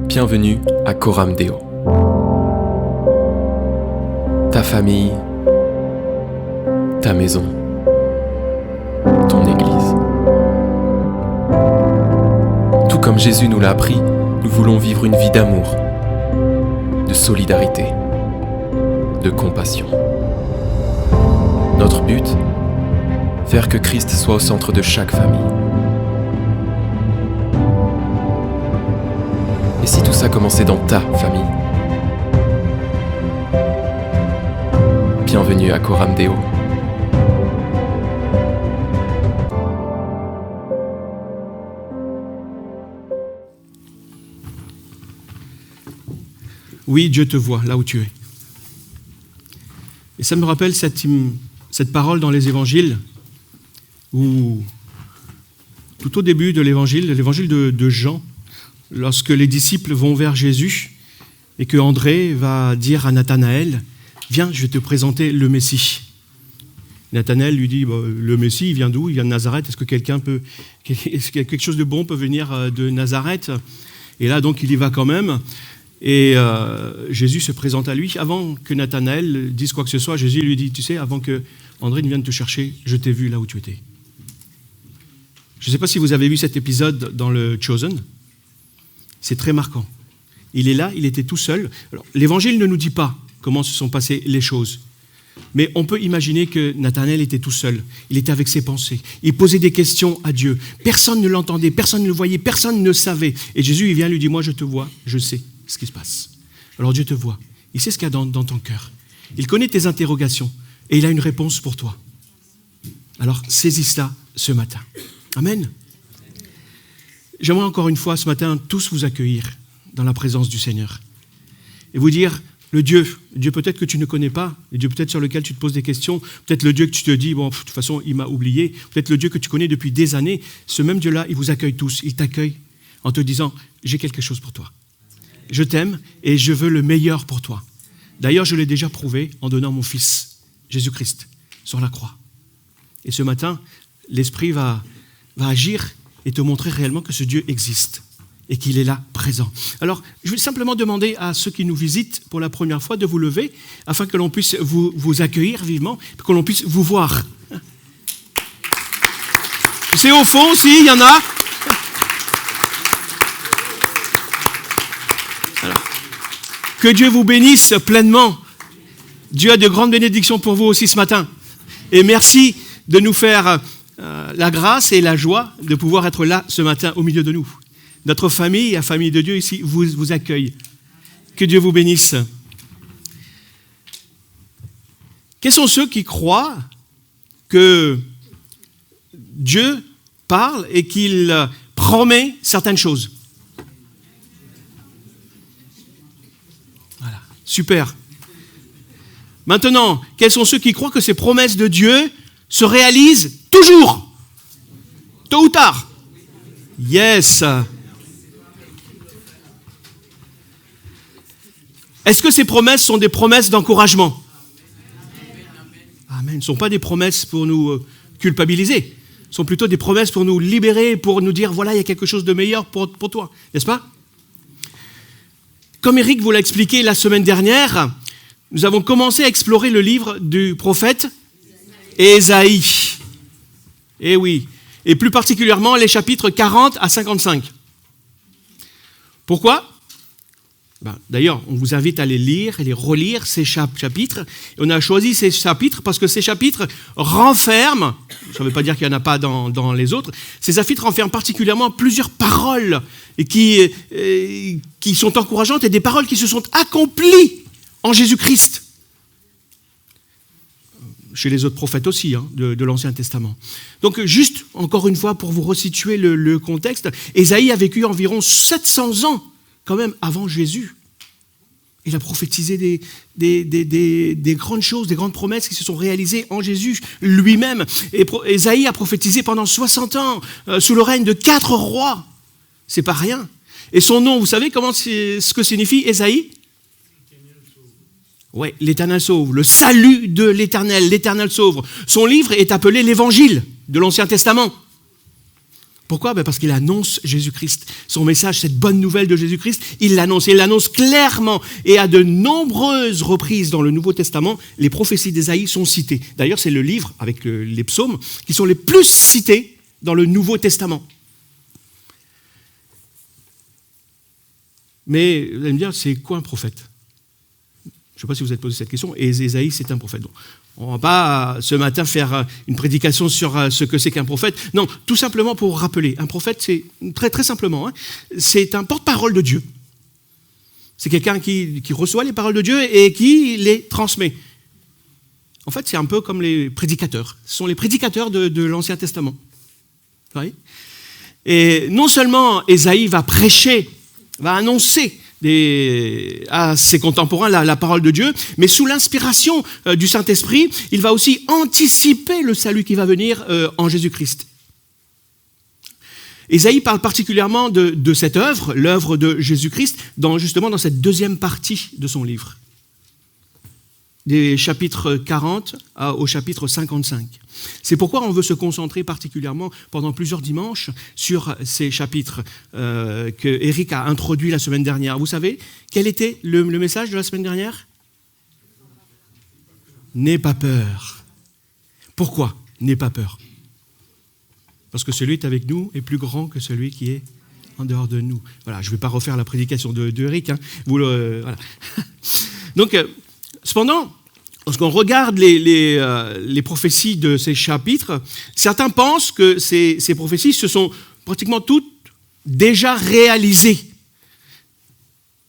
Bienvenue à Coram Deo. Ta famille, ta maison, ton église. Tout comme Jésus nous l'a appris, nous voulons vivre une vie d'amour, de solidarité, de compassion. Notre but, faire que Christ soit au centre de chaque famille. Et si tout ça commençait dans ta famille? Bienvenue à Coram Deo. Oui, Dieu te voit là où tu es. Et ça me rappelle cette parole dans les évangiles, où tout au début de l'évangile de Jean, lorsque les disciples vont vers Jésus et que André va dire à Nathanaël, « Viens, je vais te présenter le Messie ». Nathanaël lui dit, le Messie, il vient d'où? Il vient de Nazareth. Est-ce que quelque chose de bon peut venir de Nazareth? Et là, donc, il y va quand même. Et Jésus se présente à lui. Avant que Nathanaël dise quoi que ce soit, Jésus lui dit, tu sais, avant que André ne vienne te chercher, je t'ai vu là où tu étais. Je ne sais pas si vous avez vu cet épisode dans le Chosen. C'est très marquant. Il est là, il était tout seul. Alors, l'évangile ne nous dit pas comment se sont passées les choses. Mais on peut imaginer que Nathanaël était tout seul. Il était avec ses pensées. Il posait des questions à Dieu. Personne ne l'entendait, personne ne le voyait, personne ne savait. Et Jésus, il vient lui dit, moi je te vois, je sais ce qui se passe. Alors Dieu te voit. Il sait ce qu'il y a dans ton cœur. Il connaît tes interrogations. Et il a une réponse pour toi. Alors saisis cela ce matin. Amen. J'aimerais encore une fois ce matin tous vous accueillir dans la présence du Seigneur et vous dire, le Dieu peut-être que tu ne connais pas, le Dieu peut-être sur lequel tu te poses des questions, peut-être le Dieu que tu te dis, bon, de toute façon, il m'a oublié, peut-être le Dieu que tu connais depuis des années, ce même Dieu-là, il vous accueille tous, il t'accueille en te disant, j'ai quelque chose pour toi. Je t'aime et je veux le meilleur pour toi. D'ailleurs, je l'ai déjà prouvé en donnant mon Fils, Jésus-Christ, sur la croix. Et ce matin, l'Esprit va agir et te montrer réellement que ce Dieu existe et qu'il est là, présent. Alors, je vais simplement demander à ceux qui nous visitent pour la première fois de vous lever afin que l'on puisse vous accueillir vivement, que l'on puisse vous voir. C'est au fond aussi, il y en a. Alors, que Dieu vous bénisse pleinement. Dieu a de grandes bénédictions pour vous aussi ce matin. Et merci de nous faire la grâce et la joie de pouvoir être là ce matin au milieu de nous. Notre famille, la famille de Dieu ici, vous accueille. Que Dieu vous bénisse. Quels sont ceux qui croient que Dieu parle et qu'il promet certaines choses? Voilà, super. Maintenant, quels sont ceux qui croient que ces promesses de Dieu se réalisent toujours, tôt ou tard? Yes. Est-ce que ces promesses sont des promesses d'encouragement? Amen. Ce ne sont pas des promesses pour nous culpabiliser. Ce sont plutôt des promesses pour nous libérer, pour nous dire, voilà, il y a quelque chose de meilleur pour toi. N'est-ce pas? Comme Eric vous l'a expliqué la semaine dernière, nous avons commencé à explorer le livre du prophète Ésaïe. Eh oui. Et plus particulièrement les chapitres 40 à 55. Pourquoi? D'ailleurs, on vous invite à les lire et les relire, ces chapitres. Et on a choisi ces chapitres parce que ces chapitres renferment, ça ne veut pas dire qu'il n'y en a pas dans les autres, ces chapitres renferment particulièrement plusieurs paroles et qui sont encourageantes et des paroles qui se sont accomplies en Jésus-Christ. Chez les autres prophètes aussi, de l'Ancien Testament. Donc, juste, encore une fois, pour vous resituer le contexte, Ésaïe a vécu environ 700 ans, quand même, avant Jésus. Il a prophétisé des grandes choses, des grandes promesses qui se sont réalisées en Jésus lui-même. Et Ésaïe a prophétisé pendant 60 ans, sous le règne de 4 rois. C'est pas rien. Et son nom, vous savez ce que signifie Ésaïe? Oui, l'Éternel sauve, le salut de l'Éternel sauve. Son livre est appelé l'Évangile de l'Ancien Testament. Pourquoi ? Parce qu'il annonce Jésus-Christ. Son message, cette bonne nouvelle de Jésus-Christ, il l'annonce clairement. Et à de nombreuses reprises dans le Nouveau Testament, les prophéties d'Ésaïe sont citées. D'ailleurs, c'est le livre, avec les psaumes, qui sont les plus cités dans le Nouveau Testament. Mais vous allez me dire, c'est quoi un prophète ? Je ne sais pas si vous êtes posé cette question. Et Ésaïe, c'est un prophète. Donc, on ne va pas ce matin faire une prédication sur ce que c'est qu'un prophète. Non, tout simplement pour rappeler. Un prophète, c'est très très simplement, c'est un porte-parole de Dieu. C'est quelqu'un qui reçoit les paroles de Dieu et qui les transmet. En fait, c'est un peu comme les prédicateurs. Ce sont les prédicateurs de l'Ancien Testament. Vous voyez ? Et non seulement Ésaïe va prêcher, va annoncer à ses contemporains la parole de Dieu, mais sous l'inspiration du Saint-Esprit, il va aussi anticiper le salut qui va venir en Jésus-Christ. Ésaïe parle particulièrement de cette œuvre, l'œuvre de Jésus-Christ, justement dans cette deuxième partie de son livre, des chapitres 40 au chapitre 55. C'est pourquoi on veut se concentrer particulièrement pendant plusieurs dimanches sur ces chapitres que Eric a introduits la semaine dernière. Vous savez, quel était le message de la semaine dernière ? N'aie pas peur. Pourquoi ? N'aie pas peur. Parce que celui qui est avec nous est plus grand que celui qui est en dehors de nous. Voilà, je ne vais pas refaire la prédication de Eric. Voilà. Donc, cependant, lorsqu'on regarde les prophéties de ces chapitres, certains pensent que ces prophéties se sont pratiquement toutes déjà réalisées.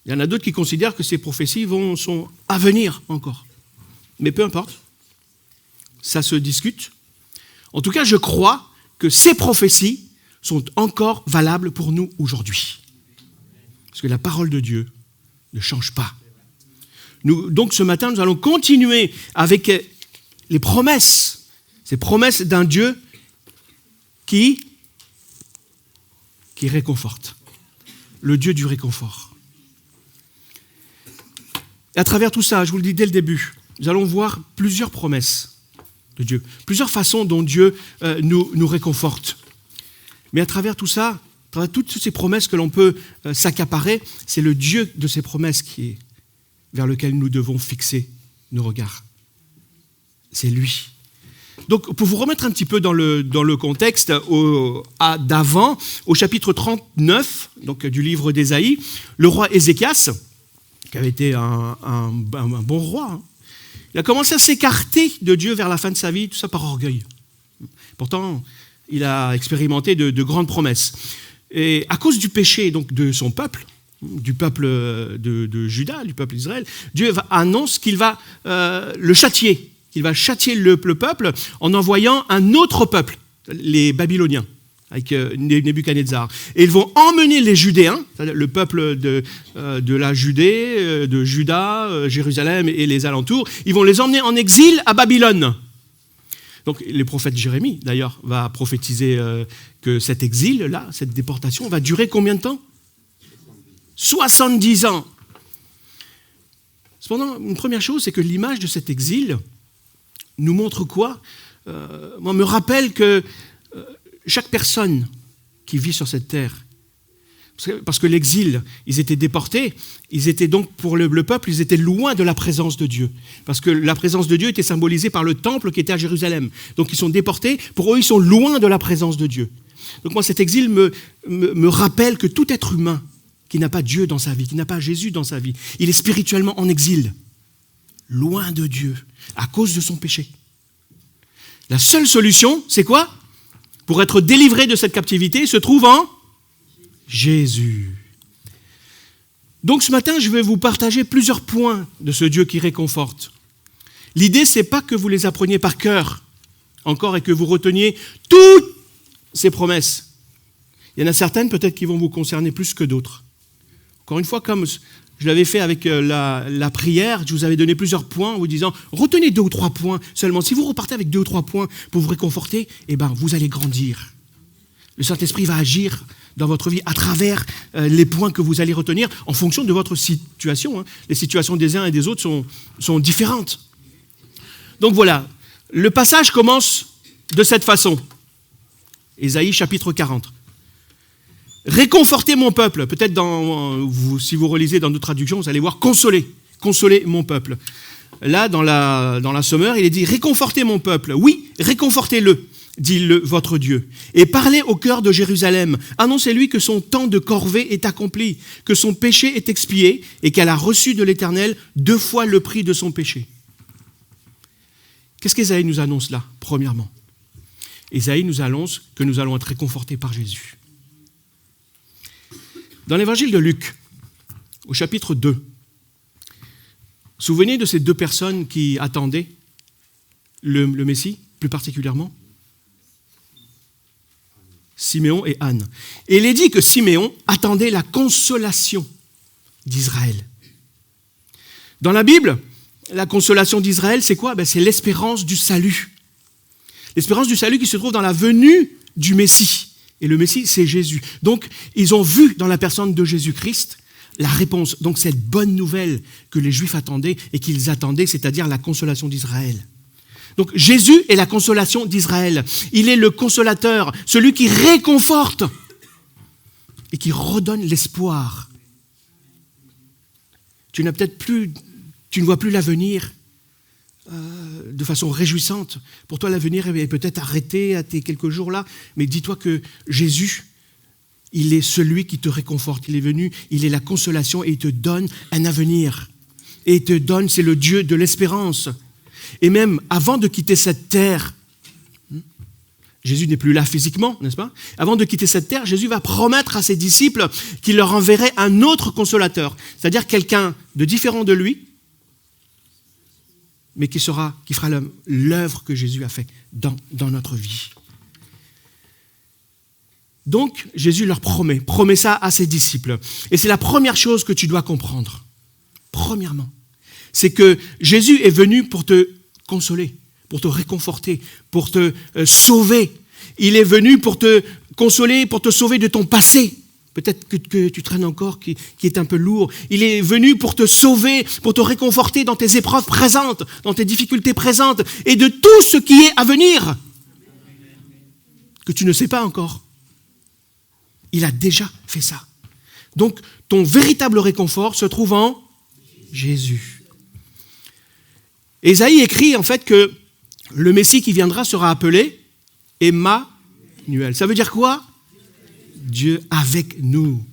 Il y en a d'autres qui considèrent que ces prophéties sont à venir encore. Mais peu importe, ça se discute. En tout cas, je crois que ces prophéties sont encore valables pour nous aujourd'hui. Parce que la parole de Dieu ne change pas. Donc ce matin, nous allons continuer avec les promesses, ces promesses d'un Dieu qui réconforte, le Dieu du réconfort. Et à travers tout ça, je vous le dis dès le début, nous allons voir plusieurs promesses de Dieu, plusieurs façons dont Dieu nous réconforte. Mais à travers tout ça, à travers toutes ces promesses que l'on peut s'accaparer, c'est le Dieu de ces promesses vers lequel nous devons fixer nos regards. C'est lui. Donc, pour vous remettre un petit peu dans le contexte d'avant, au chapitre 39 donc, du livre d'Ésaïe, le roi Ézéchias, qui avait été un bon roi, il a commencé à s'écarter de Dieu vers la fin de sa vie, tout ça par orgueil. Pourtant, il a expérimenté de grandes promesses. Et à cause du péché donc, de son peuple, du peuple de Juda, du peuple d'Israël, Dieu annonce qu'il va le châtier. Il va châtier le peuple en envoyant un autre peuple, les Babyloniens, avec Nebuchadnezzar. Et ils vont emmener les Judéens, le peuple de la Judée, de Juda, Jérusalem et les alentours, ils vont les emmener en exil à Babylone. Donc le prophète Jérémie, d'ailleurs, va prophétiser que cet exil-là, cette déportation, va durer combien de temps ? 70 ans. Cependant, une première chose, c'est que l'image de cet exil nous montre quoi ? Moi, me rappelle que chaque personne qui vit sur cette terre, parce que l'exil, ils étaient déportés, ils étaient donc, pour le peuple, ils étaient loin de la présence de Dieu. Parce que la présence de Dieu était symbolisée par le temple qui était à Jérusalem. Donc ils sont déportés, pour eux, ils sont loin de la présence de Dieu. Donc moi, cet exil me rappelle que tout être humain qui n'a pas Dieu dans sa vie, qui n'a pas Jésus dans sa vie, il est spirituellement en exil, loin de Dieu, à cause de son péché. La seule solution, c'est quoi ? Pour être délivré de cette captivité, se trouve en Jésus. Donc ce matin, je vais vous partager plusieurs points de ce Dieu qui réconforte. L'idée, c'est pas que vous les appreniez par cœur, encore, et que vous reteniez toutes ces promesses. Il y en a certaines peut-être qui vont vous concerner plus que d'autres. Encore une fois, comme je l'avais fait avec la prière, je vous avais donné plusieurs points en vous disant, retenez 2 ou 3 points seulement. Si vous repartez avec 2 ou 3 points pour vous réconforter, eh ben, vous allez grandir. Le Saint-Esprit va agir dans votre vie à travers les points que vous allez retenir en fonction de votre situation. Les situations des uns et des autres sont différentes. Donc voilà, le passage commence de cette façon. Ésaïe chapitre 40. Réconfortez mon peuple. Peut-être si vous relisez dans d'autres traductions, vous allez voir consoler mon peuple. Là, dans la Sommeur, il est dit réconfortez mon peuple. Oui, réconfortez-le, dit votre Dieu. Et parlez au cœur de Jérusalem. Annoncez-lui que son temps de corvée est accompli, que son péché est expié et qu'elle a reçu de l'Éternel 2 fois le prix de son péché. Qu'est-ce qu'Ésaïe nous annonce là, premièrement? Ésaïe nous annonce que nous allons être réconfortés par Jésus. Dans l'évangile de Luc, au chapitre 2, souvenez de ces 2 personnes qui attendaient le Messie, plus particulièrement Siméon et Anne. Et il est dit que Siméon attendait la consolation d'Israël. Dans la Bible, la consolation d'Israël, c'est quoi? C'est l'espérance du salut. L'espérance du salut qui se trouve dans la venue du Messie. Et le Messie, c'est Jésus. Donc, ils ont vu dans la personne de Jésus-Christ la réponse. Donc, cette bonne nouvelle que les Juifs attendaient et qu'ils attendaient, c'est-à-dire la consolation d'Israël. Donc, Jésus est la consolation d'Israël. Il est le consolateur, celui qui réconforte et qui redonne l'espoir. Tu ne vois plus l'avenir de façon réjouissante. Pour toi, l'avenir est peut-être arrêté à tes quelques jours là, mais dis-toi que Jésus, il est celui qui te réconforte. Il est venu, il est la consolation et il te donne un avenir. Et il te donne, c'est le Dieu de l'espérance. Et même avant de quitter cette terre, Jésus n'est plus là physiquement, n'est-ce pas? Avant de quitter cette terre, Jésus va promettre à ses disciples qu'il leur enverrait un autre consolateur, c'est-à-dire quelqu'un de différent de lui, mais qui fera l'œuvre que Jésus a faite dans notre vie. Donc, Jésus leur promet ça à ses disciples. Et c'est la première chose que tu dois comprendre. Premièrement, c'est que Jésus est venu pour te consoler, pour te réconforter, pour te sauver. Il est venu pour te consoler, pour te sauver de ton passé. Peut-être que tu traînes encore, qui est un peu lourd. Il est venu pour te sauver, pour te réconforter dans tes épreuves présentes, dans tes difficultés présentes, et de tout ce qui est à venir, que tu ne sais pas encore. Il a déjà fait ça. Donc, ton véritable réconfort se trouve en Jésus. Ésaïe écrit en fait que le Messie qui viendra sera appelé Emmanuel. Ça veut dire quoi? Dieu avec nous.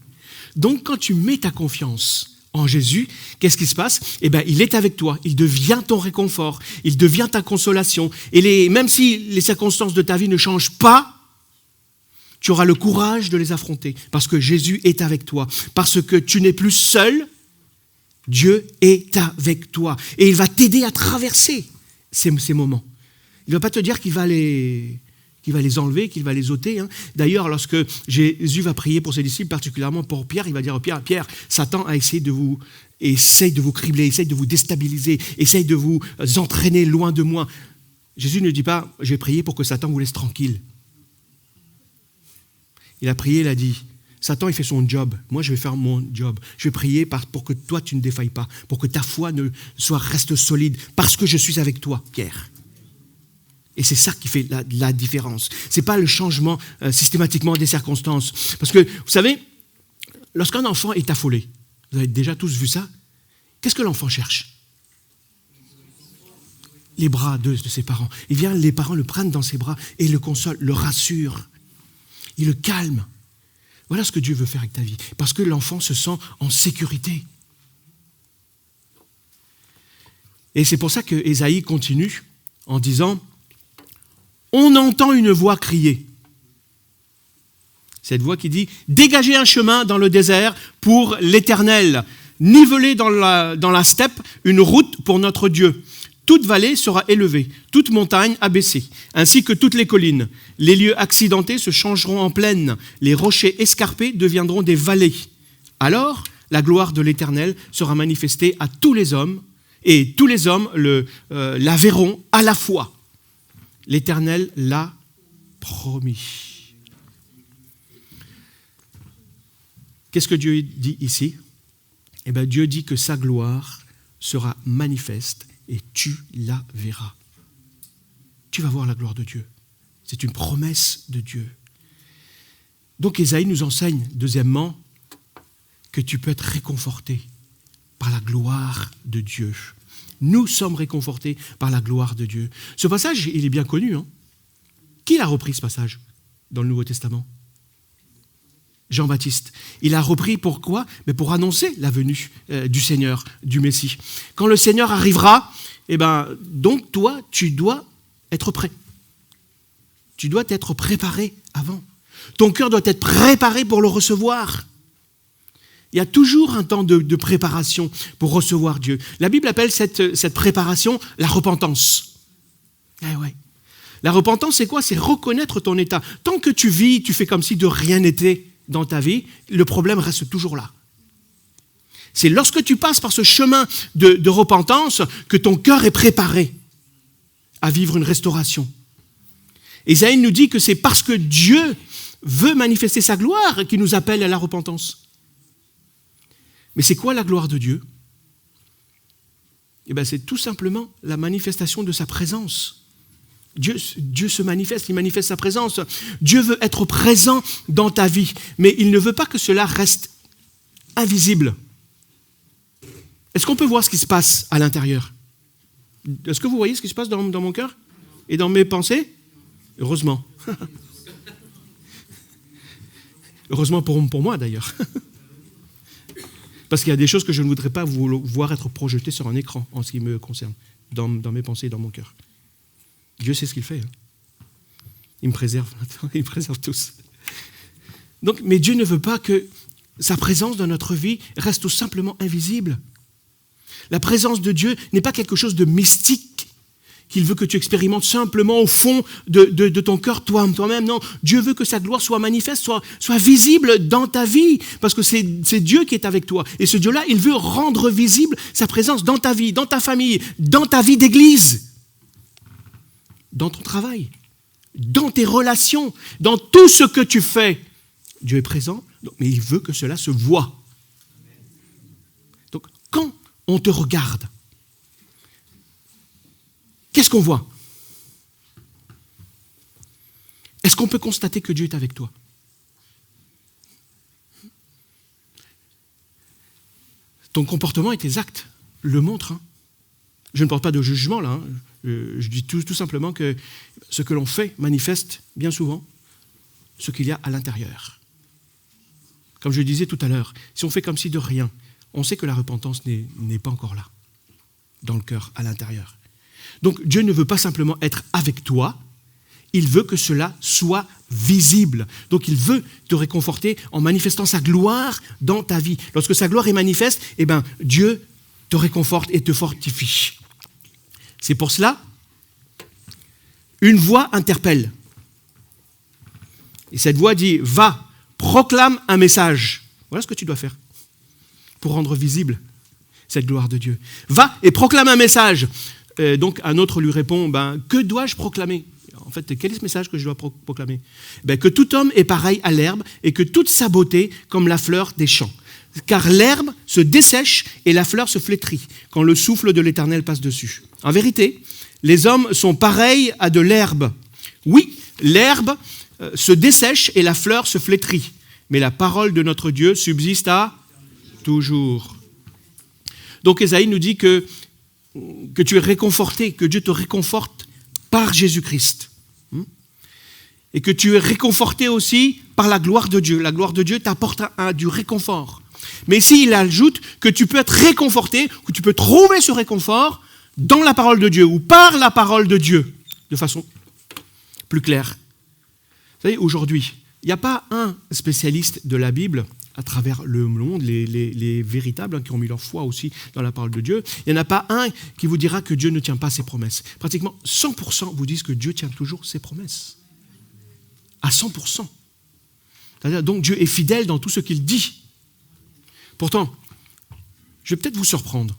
Donc quand tu mets ta confiance en Jésus, qu'est-ce qui se passe? Il est avec toi, il devient ton réconfort, il devient ta consolation. Et même si les circonstances de ta vie ne changent pas, tu auras le courage de les affronter parce que Jésus est avec toi, parce que tu n'es plus seul, Dieu est avec toi et il va t'aider à traverser ces moments. Il ne va pas te dire qu'il va les enlever, qu'il va les ôter. D'ailleurs, lorsque Jésus va prier pour ses disciples, particulièrement pour Pierre, il va dire à Pierre, Satan a essayé de vous cribler, essaye de vous déstabiliser, essaye de vous entraîner loin de moi. Jésus ne dit pas, je vais prier pour que Satan vous laisse tranquille. Il a prié, il a dit, Satan, il fait son job. Moi, je vais faire mon job. Je vais prier pour que toi, tu ne défailles pas, pour que ta foi reste solide, parce que je suis avec toi, Pierre. Et c'est ça qui fait la différence. Ce n'est pas le changement systématiquement des circonstances. Parce que, vous savez, lorsqu'un enfant est affolé, vous avez déjà tous vu ça, qu'est-ce que l'enfant cherche? Les bras de ses parents. Les parents le prennent dans ses bras et le consolent, le rassurent. Il le calme. Voilà ce que Dieu veut faire avec ta vie. Parce que l'enfant se sent en sécurité. Et c'est pour ça que Ésaïe continue en disant, on entend une voix crier. Cette voix qui dit, dégagez un chemin dans le désert pour l'Éternel. Nivelez dans la steppe une route pour notre Dieu. Toute vallée sera élevée, toute montagne abaissée, ainsi que toutes les collines. Les lieux accidentés se changeront en plaines, les rochers escarpés deviendront des vallées. Alors, la gloire de l'Éternel sera manifestée à tous les hommes, et tous les hommes la verront à la fois. L'Éternel l'a promis. Qu'est-ce que Dieu dit ici? Dieu dit que sa gloire sera manifeste et tu la verras. Tu vas voir la gloire de Dieu. C'est une promesse de Dieu. Donc Ésaïe nous enseigne, deuxièmement, que tu peux être réconforté par la gloire de Dieu. Nous sommes réconfortés par la gloire de Dieu. Ce passage, il est bien connu. Qui l'a repris, ce passage, dans le Nouveau Testament ? Jean-Baptiste. Il a repris pourquoi ? Mais pour annoncer la venue du Seigneur, du Messie. Quand le Seigneur arrivera, donc toi, tu dois être prêt. Tu dois être préparé avant. Ton cœur doit être préparé pour le recevoir. Il y a toujours un temps de préparation pour recevoir Dieu. La Bible appelle cette préparation la repentance. Ouais. La repentance, c'est quoi ? C'est reconnaître ton état. Tant que tu vis, tu fais comme si de rien n'était dans ta vie, le problème reste toujours là. C'est lorsque tu passes par ce chemin de repentance que ton cœur est préparé à vivre une restauration. Ésaïe nous dit que c'est parce que Dieu veut manifester sa gloire qu'il nous appelle à la repentance. Mais c'est quoi la gloire de Dieu ? C'est tout simplement la manifestation de sa présence. Dieu se manifeste, il manifeste sa présence. Dieu veut être présent dans ta vie, mais il ne veut pas que cela reste invisible. Est-ce qu'on peut voir ce qui se passe à l'intérieur ? Est-ce que vous voyez ce qui se passe dans mon cœur et dans mes pensées ? Heureusement. Heureusement pour moi d'ailleurs. Parce qu'il y a des choses que je ne voudrais pas voir être projetées sur un écran en ce qui me concerne, dans mes pensées et dans mon cœur. Dieu sait ce qu'il fait. Il me préserve, il me préserve tous. Donc, mais Dieu ne veut pas que sa présence dans notre vie reste tout simplement invisible. La présence de Dieu n'est pas quelque chose de mystique qu'il veut que tu expérimentes simplement au fond de ton cœur toi-même. Non, Dieu veut que sa gloire soit manifeste, soit visible dans ta vie, parce que c'est Dieu qui est avec toi. Et ce Dieu-là, il veut rendre visible sa présence dans ta vie, dans ta famille, dans ta vie d'église, dans ton travail, dans tes relations, dans tout ce que tu fais. Dieu est présent, mais il veut que cela se voie. Donc, quand on te regarde, qu'est-ce qu'on voit ? Est-ce qu'on peut constater que Dieu est avec toi ? Ton comportement et tes actes le montrent. Je ne porte pas de jugement là. Je dis tout simplement que ce que l'on fait manifeste bien souvent ce qu'il y a à l'intérieur. Comme je le disais tout à l'heure, si on fait comme si de rien, on sait que la repentance n'est pas encore là, dans le cœur, à l'intérieur. Donc Dieu ne veut pas simplement être avec toi, il veut que cela soit visible. Donc il veut te réconforter en manifestant sa gloire dans ta vie. Lorsque sa gloire est manifeste, Dieu te réconforte et te fortifie. C'est pour cela, une voix interpelle. Et cette voix dit, va, proclame un message. Voilà ce que tu dois faire pour rendre visible cette gloire de Dieu. Va et proclame un message. Donc un autre lui répond, que dois-je proclamer ? En fait, quel est ce message que je dois proclamer ? Que tout homme est pareil à l'herbe et que toute sa beauté comme la fleur des champs. Car l'herbe se dessèche et la fleur se flétrit quand le souffle de l'Éternel passe dessus. En vérité, les hommes sont pareils à de l'herbe. Oui, l'herbe se dessèche et la fleur se flétrit. Mais la parole de notre Dieu subsiste à toujours. Donc Ésaïe nous dit que tu es réconforté, que Dieu te réconforte par Jésus-Christ. Et que tu es réconforté aussi par la gloire de Dieu. La gloire de Dieu t'apporte du réconfort. Mais ici, il ajoute que tu peux être réconforté, que tu peux trouver ce réconfort dans la parole de Dieu ou par la parole de Dieu, de façon plus claire. Vous savez, aujourd'hui, il n'y a pas un spécialiste de la Bible à travers le monde, les véritables qui ont mis leur foi aussi dans la parole de Dieu. Il n'y en a pas un qui vous dira que Dieu ne tient pas ses promesses. Pratiquement 100% vous disent que Dieu tient toujours ses promesses. À 100%. C'est-à-dire, donc Dieu est fidèle dans tout ce qu'il dit. Pourtant, je vais peut-être vous surprendre.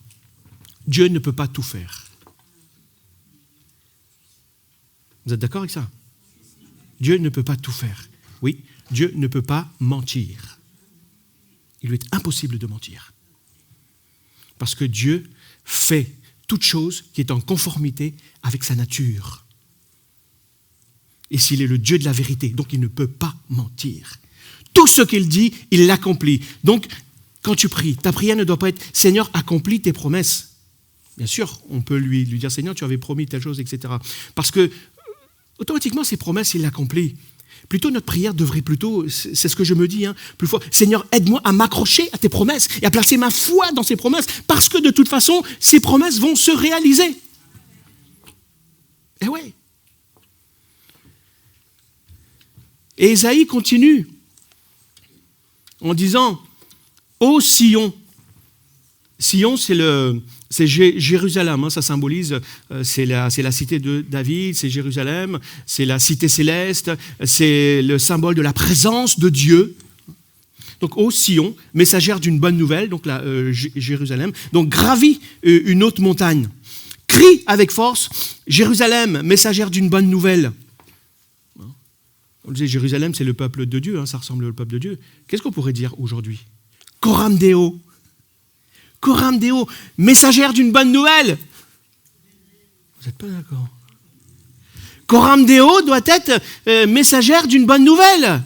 Dieu ne peut pas tout faire. Vous êtes d'accord avec ça ? Dieu ne peut pas tout faire. Oui, Dieu ne peut pas mentir. Il lui est impossible de mentir. Parce que Dieu fait toute chose qui est en conformité avec sa nature. Et s'il est le Dieu de la vérité, donc il ne peut pas mentir. tout ce qu'il dit, il l'accomplit. Donc, quand tu pries, ta prière ne doit pas être « Seigneur, accomplis tes promesses ». Bien sûr, on peut lui dire « Seigneur, tu avais promis telle chose, etc. » Parce que, automatiquement, ses promesses, il l'accomplit. Plutôt, notre prière devrait plutôt, c'est ce que je me dis, plus fort, Seigneur, aide-moi à m'accrocher à tes promesses et à placer ma foi dans ces promesses, parce que de toute façon, ces promesses vont se réaliser. Eh ouais. Et Ésaïe continue en disant « Ô Sion ». Sion, c'est Jérusalem, ça symbolise, c'est la cité de David, c'est Jérusalem, c'est la cité céleste, c'est le symbole de la présence de Dieu. Donc, ô Sion, messagère d'une bonne nouvelle, donc là, Jérusalem, donc gravis une haute montagne. Crie avec force, Jérusalem, messagère d'une bonne nouvelle. On disait, Jérusalem, c'est le peuple de Dieu, ça ressemble au peuple de Dieu. Qu'est-ce qu'on pourrait dire aujourd'hui? Coram Deo. Coram Deo, messagère d'une bonne nouvelle. Vous n'êtes pas d'accord? Coram Deo doit être messagère d'une bonne nouvelle.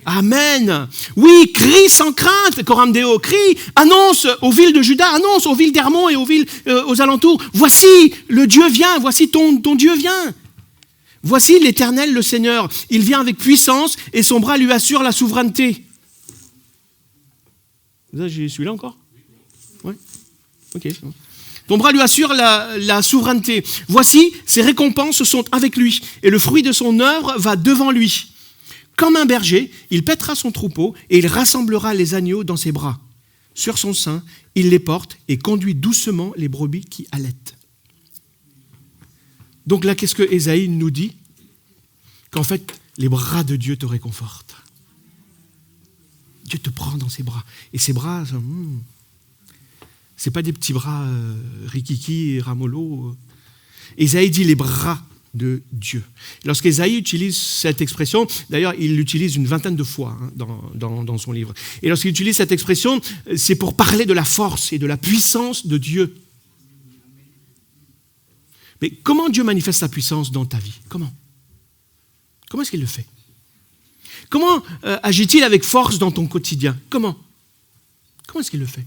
Amen. Oui, crie sans crainte, Coram Deo, crie, annonce aux villes de Juda, annonce aux villes d'Hermon et aux villes aux alentours. Voici le Dieu vient, voici ton Dieu vient. Voici l'Éternel, le Seigneur. Il vient avec puissance et son bras lui assure la souveraineté. Vous avez celui-là encore? Oui. Ok. Ton bras lui assure la souveraineté. Voici, ses récompenses sont avec lui et le fruit de son œuvre va devant lui. Comme un berger, il paîtra son troupeau et il rassemblera les agneaux dans ses bras. Sur son sein, il les porte et conduit doucement les brebis qui allaitent. Donc là, qu'est-ce que Ésaïe nous dit? Qu'en fait, les bras de Dieu te réconfortent. Dieu te prend dans ses bras. Et ses bras, c'est pas des petits bras rikiki et ramolo. Ésaïe dit les bras de Dieu. Lorsqu'Ésaïe utilise cette expression, d'ailleurs, il l'utilise une vingtaine de fois dans son livre. Et lorsqu'il utilise cette expression, c'est pour parler de la force et de la puissance de Dieu. Mais comment Dieu manifeste sa puissance dans ta vie? Comment est-ce qu'il le fait? Comment agit-il avec force dans ton quotidien? Comment est-ce qu'il le fait?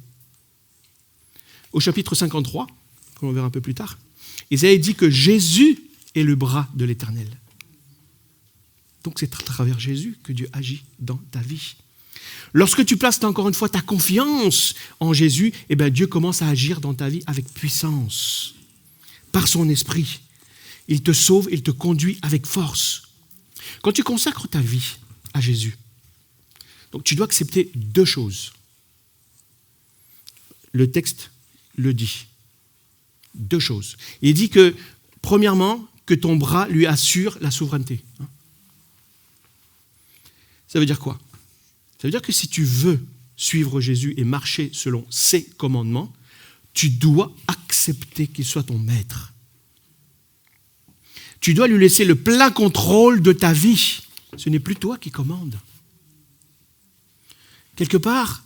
Au chapitre 53, qu'on verra un peu plus tard, Ésaïe dit que Jésus est le bras de l'Éternel. Donc c'est à travers Jésus que Dieu agit dans ta vie. Lorsque tu places encore une fois ta confiance en Jésus, Dieu commence à agir dans ta vie avec puissance. Par son esprit. Il te sauve, il te conduit avec force. Quand tu consacres ta vie à Jésus, donc tu dois accepter deux choses. Le texte le dit. Deux choses. Il dit que, premièrement, que ton bras lui assure la souveraineté. Ça veut dire quoi? Ça veut dire que si tu veux suivre Jésus et marcher selon ses commandements, tu dois accepter qu'il soit ton maître. Tu dois lui laisser le plein contrôle de ta vie. Ce n'est plus toi qui commandes. Quelque part,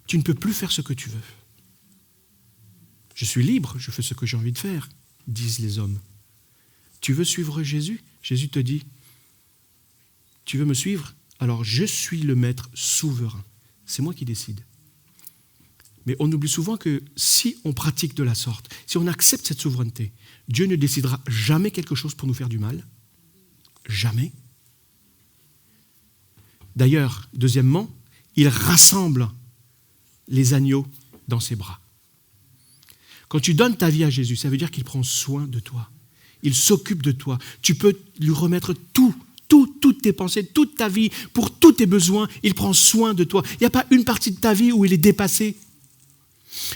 tu ne peux plus faire ce que tu veux. Je suis libre, je fais ce que j'ai envie de faire, disent les hommes. Tu veux suivre Jésus? Jésus te dit, tu veux me suivre? Alors je suis le maître souverain. C'est moi qui décide. Mais on oublie souvent que si on pratique de la sorte, si on accepte cette souveraineté, Dieu ne décidera jamais quelque chose pour nous faire du mal. Jamais. D'ailleurs, deuxièmement, il rassemble les agneaux dans ses bras. Quand tu donnes ta vie à Jésus, ça veut dire qu'il prend soin de toi. Il s'occupe de toi. Tu peux lui remettre toutes tes pensées, toute ta vie, pour tous tes besoins. Il prend soin de toi. Il n'y a pas une partie de ta vie où il est dépassé.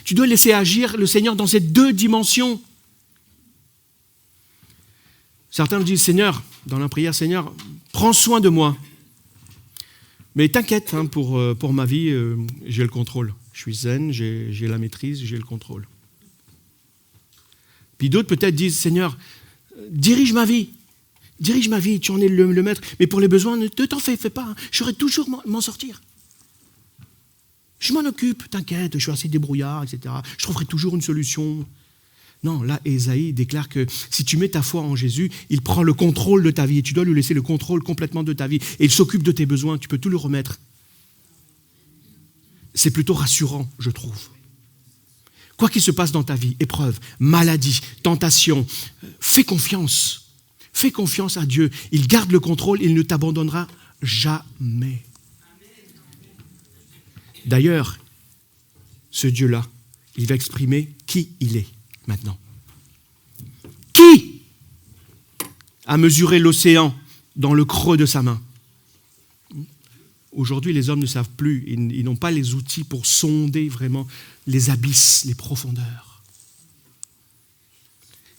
Tu dois laisser agir le Seigneur dans ces deux dimensions. Certains me disent, Seigneur, dans la prière, Seigneur, prends soin de moi. Mais t'inquiète, pour ma vie, j'ai le contrôle. Je suis zen, j'ai la maîtrise, j'ai le contrôle. Puis d'autres peut-être disent, Seigneur, dirige ma vie, tu en es le maître, mais pour les besoins, ne t'en fais pas, je saurai toujours m'en sortir. Je m'en occupe, t'inquiète, je suis assez débrouillard, etc. Je trouverai toujours une solution. Non, là, Ésaïe déclare que si tu mets ta foi en Jésus, il prend le contrôle de ta vie et tu dois lui laisser le contrôle complètement de ta vie. Et il s'occupe de tes besoins, tu peux tout lui remettre. C'est plutôt rassurant, je trouve. Quoi qu'il se passe dans ta vie, épreuve, maladie, tentation, fais confiance. Fais confiance à Dieu. Il garde le contrôle, il ne t'abandonnera jamais. D'ailleurs, ce Dieu-là, il va exprimer qui il est maintenant. Qui a mesuré l'océan dans le creux de sa main? Aujourd'hui, les hommes ne savent plus, ils n'ont pas les outils pour sonder vraiment les abysses, les profondeurs.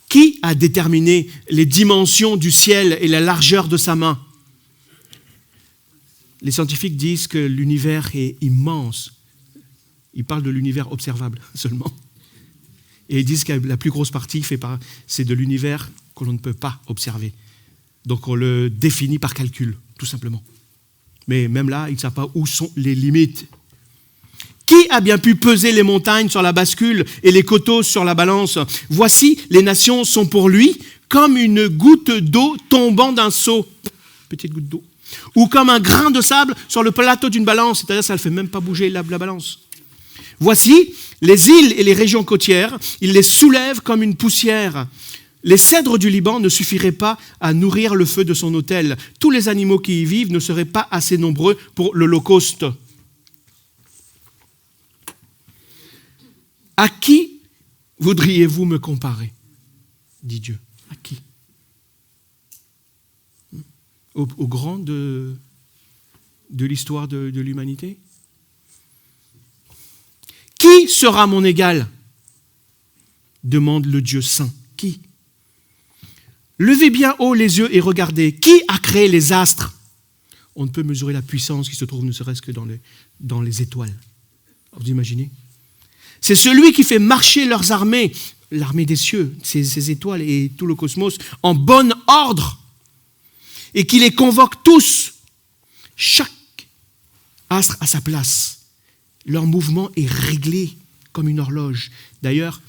Qui a déterminé les dimensions du ciel et la largeur de sa main? Les scientifiques disent que l'univers est immense. Ils parlent de l'univers observable seulement. Et ils disent que la plus grosse partie, c'est de l'univers que l'on ne peut pas observer. Donc on le définit par calcul, tout simplement. Mais même là, ils ne savent pas où sont les limites. Qui a bien pu peser les montagnes sur la bascule et les coteaux sur la balance? Voici, les nations sont pour lui comme une goutte d'eau tombant d'un seau. Petite goutte d'eau. Ou comme un grain de sable sur le plateau d'une balance. C'est-à-dire que ça ne fait même pas bouger la balance. Voici, les îles et les régions côtières, il les soulève comme une poussière. Les cèdres du Liban ne suffiraient pas à nourrir le feu de son autel. Tous les animaux qui y vivent ne seraient pas assez nombreux pour l'Holocauste. À qui voudriez-vous me comparer? Dit Dieu. À qui? Au grand de l'histoire de l'humanité? Qui sera mon égal? Demande le Dieu saint. Qui? Levez bien haut les yeux et regardez. Qui a créé les astres? On ne peut mesurer la puissance qui se trouve ne serait-ce que dans les étoiles. Vous imaginez? C'est celui qui fait marcher leurs armées, l'armée des cieux, ces étoiles et tout le cosmos, en bon ordre, et qui les convoque tous. Chaque astre à sa place. Leur mouvement est réglé comme une horloge. D'ailleurs,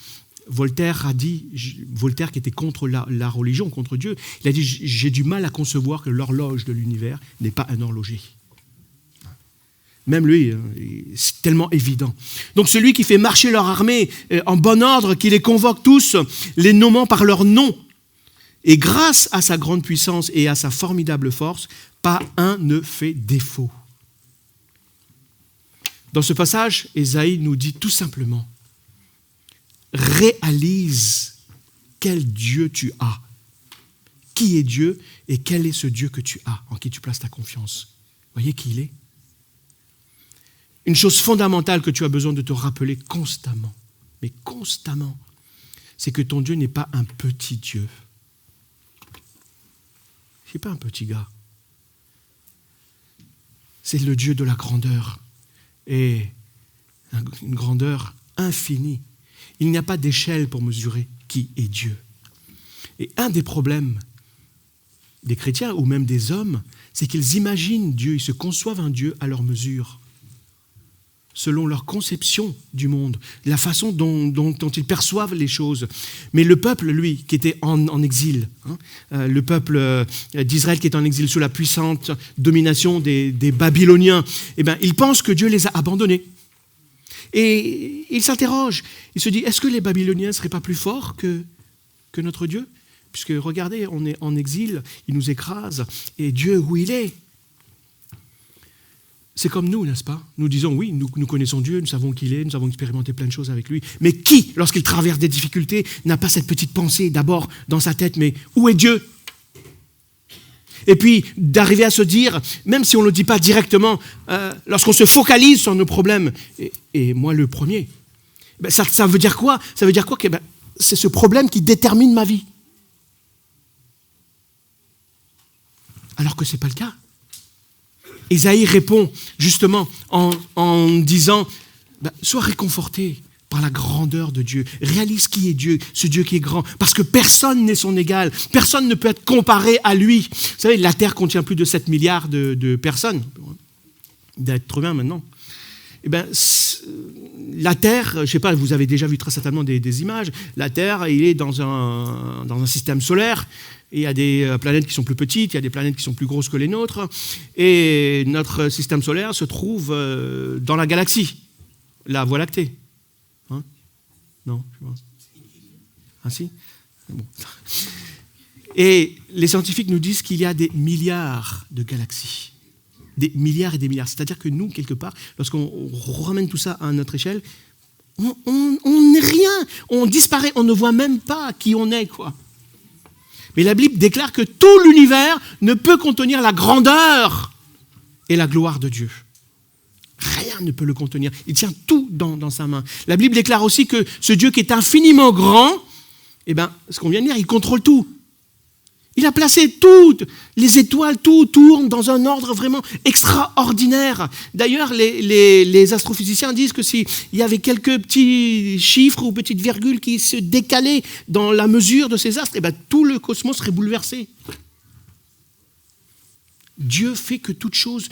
Voltaire qui était contre la religion, contre Dieu, il a dit « J'ai du mal à concevoir que l'horloge de l'univers n'est pas un horloger ». Même lui, c'est tellement évident. Donc celui qui fait marcher leur armée en bon ordre, qui les convoque tous, les nommant par leur nom, et grâce à sa grande puissance et à sa formidable force, pas un ne fait défaut. Dans ce passage, Ésaïe nous dit tout simplement, réalise quel Dieu tu as. Qui est Dieu et quel est ce Dieu que tu as, en qui tu places ta confiance. Voyez qui il est? Une chose fondamentale que tu as besoin de te rappeler constamment, mais constamment, c'est que ton Dieu n'est pas un petit Dieu. Ce n'est pas un petit gars. C'est le Dieu de la grandeur. Et une grandeur infinie. Il n'y a pas d'échelle pour mesurer qui est Dieu. Et un des problèmes des chrétiens ou même des hommes, c'est qu'ils imaginent Dieu, ils se conçoivent un Dieu à leur mesure, selon leur conception du monde, la façon dont ils perçoivent les choses. Mais le peuple, lui, qui était en exil, le peuple d'Israël qui est en exil sous la puissante domination des Babyloniens, eh bien, il pense que Dieu les a abandonnés. Et il s'interroge, il se dit, est-ce que les Babyloniens ne seraient pas plus forts que notre Dieu? Puisque regardez, on est en exil, il nous écrase, et Dieu, où il est? C'est comme nous, n'est-ce pas? Nous disons, oui, nous connaissons Dieu, nous savons qui il est, nous avons expérimenté plein de choses avec lui. Mais qui, lorsqu'il traverse des difficultés, n'a pas cette petite pensée d'abord dans sa tête, mais où est Dieu? Et puis d'arriver à se dire, même si on ne le dit pas directement, lorsqu'on se focalise sur nos problèmes, et moi le premier, ben ça veut dire quoi? Ça veut dire quoi? Que ben, c'est ce problème qui détermine ma vie. Alors que ce n'est pas le cas. Ésaïe répond justement en disant, sois réconforté par la grandeur de Dieu. Réalise qui est Dieu, ce Dieu qui est grand. Parce que personne n'est son égal. Personne ne peut être comparé à lui. Vous savez, la Terre contient plus de 7 milliards de personnes, d'êtres humains maintenant. Eh bien, la Terre, je ne sais pas, vous avez déjà vu très certainement des images, la Terre, il est dans un système solaire, et il y a des planètes qui sont plus petites, il y a des planètes qui sont plus grosses que les nôtres, et notre système solaire se trouve dans la galaxie, la Voie lactée. Hein? Non, je pense. Ah si? Bon. Et les scientifiques nous disent qu'il y a des milliards de galaxies. Des milliards et des milliards. C'est-à-dire que nous, quelque part, lorsqu'on ramène tout ça à notre échelle, on n'est rien, on disparaît, on ne voit même pas qui on est, quoi. Mais la Bible déclare que tout l'univers ne peut contenir la grandeur et la gloire de Dieu. Rien ne peut le contenir. Il tient tout dans sa main. La Bible déclare aussi que ce Dieu qui est infiniment grand, eh bien, ce qu'on vient de dire, il contrôle tout. Il a placé toutes les étoiles, tout tourne dans un ordre vraiment extraordinaire. D'ailleurs, les astrophysiciens disent que s'il y avait quelques petits chiffres ou petites virgules qui se décalaient dans la mesure de ces astres, eh bien, tout le cosmos serait bouleversé. Dieu fait que toute chose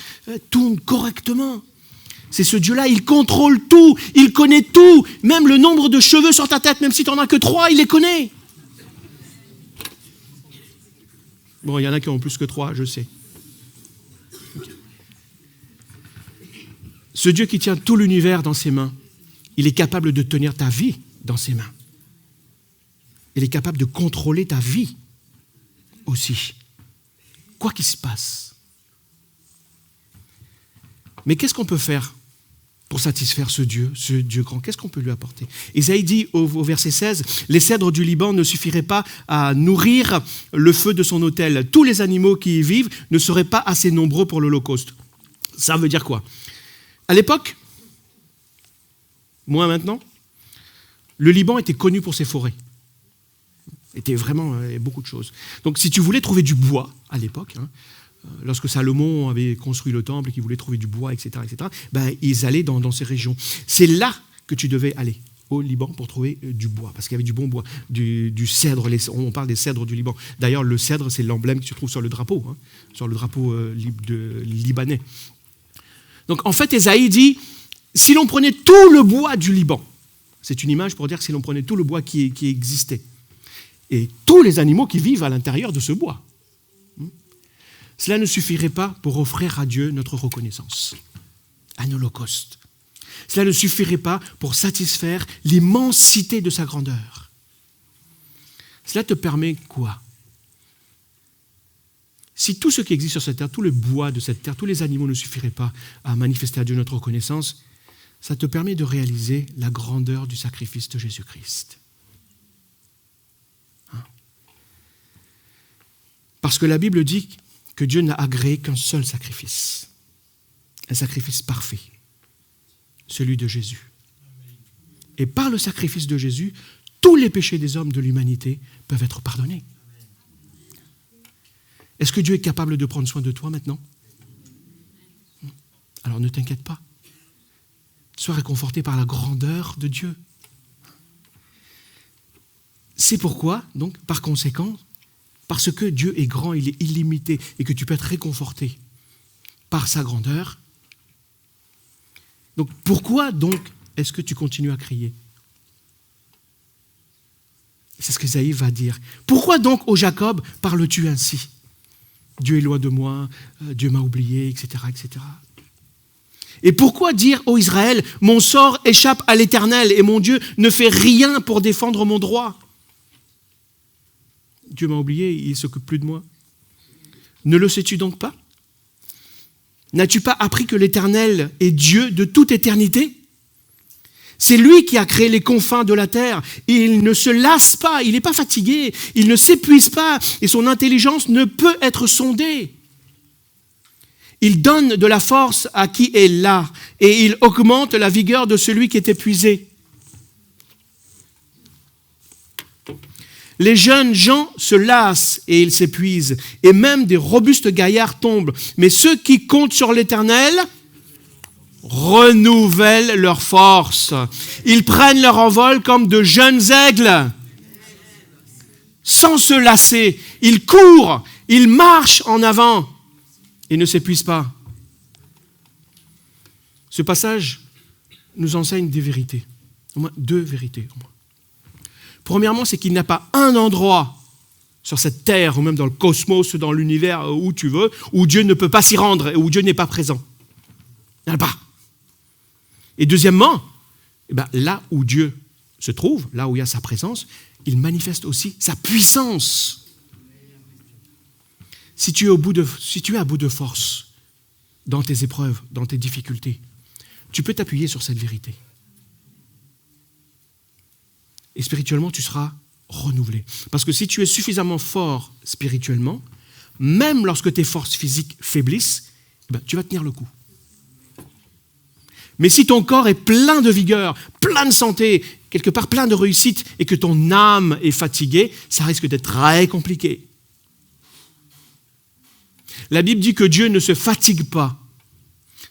tourne correctement. C'est ce Dieu-là, il contrôle tout, il connaît tout, même le nombre de cheveux sur ta tête, même si tu n'en as que 3, il les connaît. Bon, il y en a qui ont plus que 3, je sais. Ce Dieu qui tient tout l'univers dans ses mains, il est capable de tenir ta vie dans ses mains. Il est capable de contrôler ta vie aussi, quoi qu'il se passe. Mais qu'est-ce qu'on peut faire pour satisfaire ce Dieu grand? Qu'est-ce qu'on peut lui apporter? Isaïe dit au verset 16, « Les cèdres du Liban ne suffiraient pas à nourrir le feu de son autel. Tous les animaux qui y vivent ne seraient pas assez nombreux pour l'Holocauste. » Ça veut dire quoi? À l'époque, moins maintenant, le Liban était connu pour ses forêts. Était vraiment beaucoup de choses. Donc si tu voulais trouver du bois à l'époque, lorsque Salomon avait construit le temple et qu'il voulait trouver du bois, etc., ben, ils allaient dans ces régions. C'est là que tu devais aller, au Liban, pour trouver du bois, parce qu'il y avait du bon bois, du cèdre. On parle des cèdres du Liban. D'ailleurs, le cèdre, c'est l'emblème qui se trouve sur le drapeau, sur le drapeau libanais. Donc, en fait, Ésaïe dit, si l'on prenait tout le bois du Liban, c'est une image pour dire que si l'on prenait tout le bois qui existait, et tous les animaux qui vivent à l'intérieur de ce bois, cela ne suffirait pas pour offrir à Dieu notre reconnaissance, un holocauste. Cela ne suffirait pas pour satisfaire l'immensité de sa grandeur. Cela te permet quoi? Si tout ce qui existe sur cette terre, tout le bois de cette terre, tous les animaux ne suffiraient pas à manifester à Dieu notre reconnaissance, ça te permet de réaliser la grandeur du sacrifice de Jésus-Christ. Parce que la Bible dit que Dieu n'a agréé qu'un seul sacrifice, un sacrifice parfait, celui de Jésus. Et par le sacrifice de Jésus, tous les péchés des hommes de l'humanité peuvent être pardonnés. Est-ce que Dieu est capable de prendre soin de toi maintenant? Alors ne t'inquiète pas. Sois réconforté par la grandeur de Dieu. C'est pourquoi, donc, par conséquent, parce que Dieu est grand, il est illimité, et que tu peux être réconforté par sa grandeur. Donc pourquoi donc est-ce que tu continues à crier? C'est ce qu'Ésaïe va dire. Pourquoi donc, ô Jacob, parles-tu ainsi? Dieu est loin de moi, Dieu m'a oublié, etc., etc. Et pourquoi dire, ô Israël, mon sort échappe à l'Éternel et mon Dieu ne fait rien pour défendre mon droit? Dieu m'a oublié, il ne s'occupe plus de moi. Ne le sais-tu donc pas? N'as-tu pas appris que l'Éternel est Dieu de toute éternité? C'est lui qui a créé les confins de la terre. Il ne se lasse pas, il n'est pas fatigué, il ne s'épuise pas et son intelligence ne peut être sondée. Il donne de la force à qui est las et il augmente la vigueur de celui qui est épuisé. Les jeunes gens se lassent et ils s'épuisent, et même des robustes gaillards tombent. Mais ceux qui comptent sur l'Éternel renouvellent leur force. Ils prennent leur envol comme de jeunes aigles. Sans se lasser, ils courent, ils marchent en avant et ne s'épuisent pas. Ce passage nous enseigne des vérités, au moins 2 vérités. Au moins. Premièrement, c'est qu'il n'y a pas un endroit sur cette terre, ou même dans le cosmos, dans l'univers, où tu veux, où Dieu ne peut pas s'y rendre, et où Dieu n'est pas présent. Il n'y en a pas. Et deuxièmement, là où Dieu se trouve, là où il y a sa présence, il manifeste aussi sa puissance. Si tu es à bout de force dans tes épreuves, dans tes difficultés, tu peux t'appuyer sur cette vérité. Et spirituellement, tu seras renouvelé. Parce que si tu es suffisamment fort spirituellement, même lorsque tes forces physiques faiblissent, tu vas tenir le coup. Mais si ton corps est plein de vigueur, plein de santé, quelque part plein de réussite, et que ton âme est fatiguée, ça risque d'être très compliqué. La Bible dit que Dieu ne se fatigue pas.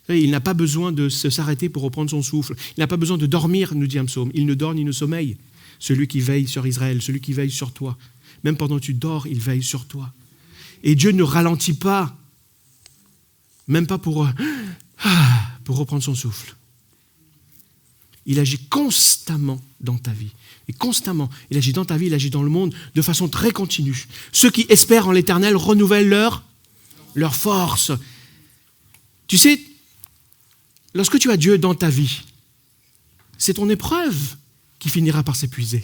Il n'a pas besoin de s'arrêter pour reprendre son souffle. Il n'a pas besoin de dormir, nous dit un psaume. Il ne dort ni ne sommeille. Celui qui veille sur Israël, celui qui veille sur toi. Même pendant que tu dors, il veille sur toi. Et Dieu ne ralentit pas, même pas pour reprendre son souffle. Il agit constamment dans ta vie. Et constamment, il agit dans ta vie, il agit dans le monde de façon très continue. Ceux qui espèrent en l'Éternel renouvellent leur force. Tu sais, lorsque tu as Dieu dans ta vie, c'est ton épreuve qui finira par s'épuiser.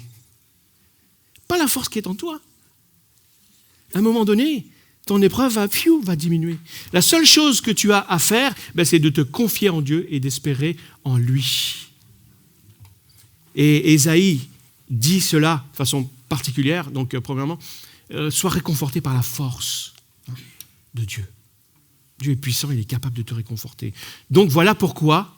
Pas la force qui est en toi. À un moment donné, ton épreuve va diminuer. La seule chose que tu as à faire, c'est de te confier en Dieu et d'espérer en lui. Et Ésaïe dit cela de façon particulière. Donc, premièrement, sois réconforté par la force de Dieu. Dieu est puissant, il est capable de te réconforter. Donc, voilà pourquoi,